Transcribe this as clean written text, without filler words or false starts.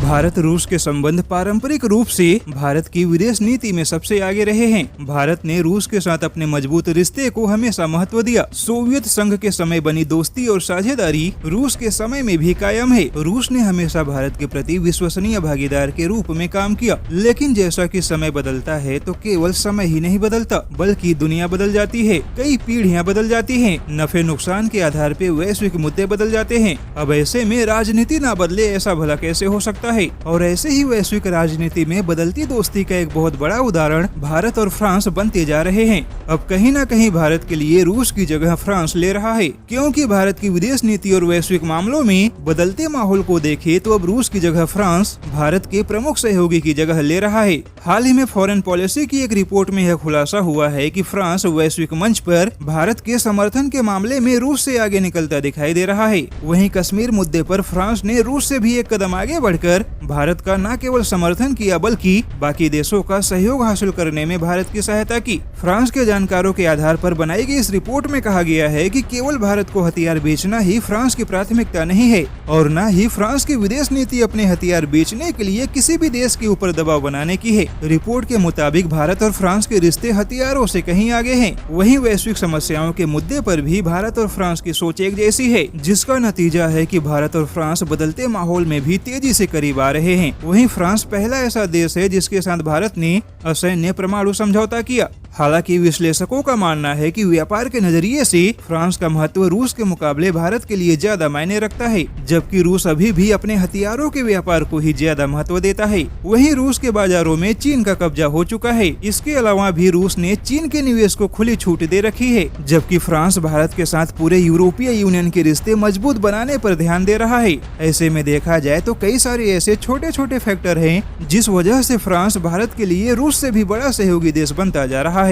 भारत रूस के संबंध पारंपरिक रूप से भारत की विदेश नीति में सबसे आगे रहे हैं। भारत ने रूस के साथ अपने मजबूत रिश्ते को हमेशा महत्व दिया। सोवियत संघ के समय बनी दोस्ती और साझेदारी रूस के समय में भी कायम है। रूस ने हमेशा भारत के प्रति विश्वसनीय भागीदार के रूप में काम किया, लेकिन जैसा कि समय बदलता है तो केवल समय ही नहीं बदलता बल्कि दुनिया बदल जाती है। कई पीढ़ियां बदल जाती हैं, नफे नुकसान के आधार पे वैश्विक मुद्दे बदल जाते हैं। अब ऐसे में राजनीति ना बदले ऐसा भला कैसे हो सकता है। और ऐसे ही वैश्विक राजनीति में बदलती दोस्ती का एक बहुत बड़ा उदाहरण भारत और फ्रांस बनते जा रहे हैं। अब कहीं न कहीं भारत के लिए रूस की जगह फ्रांस ले रहा है, क्योंकि भारत की विदेश नीति और वैश्विक मामलों में बदलते माहौल को देखे तो अब रूस की जगह फ्रांस भारत के प्रमुख सहयोगी की जगह ले रहा है। हाल ही में फॉरेन पॉलिसी की एक रिपोर्ट में यह खुलासा हुआ है कि फ्रांस वैश्विक मंच पर भारत के समर्थन के मामले में रूस से आगे निकलता दिखाई दे रहा है। वहीं कश्मीर मुद्दे पर फ्रांस ने रूस से भी एक कदम आगे बढ़कर भारत का न केवल समर्थन किया बल्कि बाकी देशों का सहयोग हासिल करने में भारत की सहायता की। फ्रांस के जानकारों के आधार पर बनाई गई इस रिपोर्ट में कहा गया है कि केवल भारत को हथियार बेचना ही फ्रांस की प्राथमिकता नहीं है और न ही फ्रांस की विदेश नीति अपने हथियार बेचने के लिए किसी भी देश के ऊपर दबाव बनाने की है। रिपोर्ट के मुताबिक भारत और फ्रांस के रिश्ते हथियारों से कहीं आगे हैं। वहीं वैश्विक समस्याओं के मुद्दे पर भी भारत और फ्रांस की सोच एक जैसी है, जिसका नतीजा है कि भारत और फ्रांस बदलते माहौल में भी तेजी से करीब आ रहे हैं। वहीं फ्रांस पहला ऐसा देश है जिसके साथ भारत ने असैन्य परमाणु समझौता किया। हालांकि विश्लेषकों का मानना है कि व्यापार के नजरिए से फ्रांस का महत्व रूस के मुकाबले भारत के लिए ज्यादा मायने रखता है, जबकि रूस अभी भी अपने हथियारों के व्यापार को ही ज्यादा महत्व देता है। वहीं रूस के बाजारों में चीन का कब्जा हो चुका है। इसके अलावा भी रूस ने चीन के निवेश को खुली छूट दे रखी है, जबकि फ्रांस भारत के साथ पूरे यूरोपीय यूनियन के रिश्ते मजबूत बनाने पर ध्यान दे रहा है। ऐसे में देखा जाए तो कई सारे ऐसे छोटे छोटे फैक्टर हैं जिस वजह से फ्रांस भारत के लिए रूस से भी बड़ा सहयोगी देश बनता जा रहा है।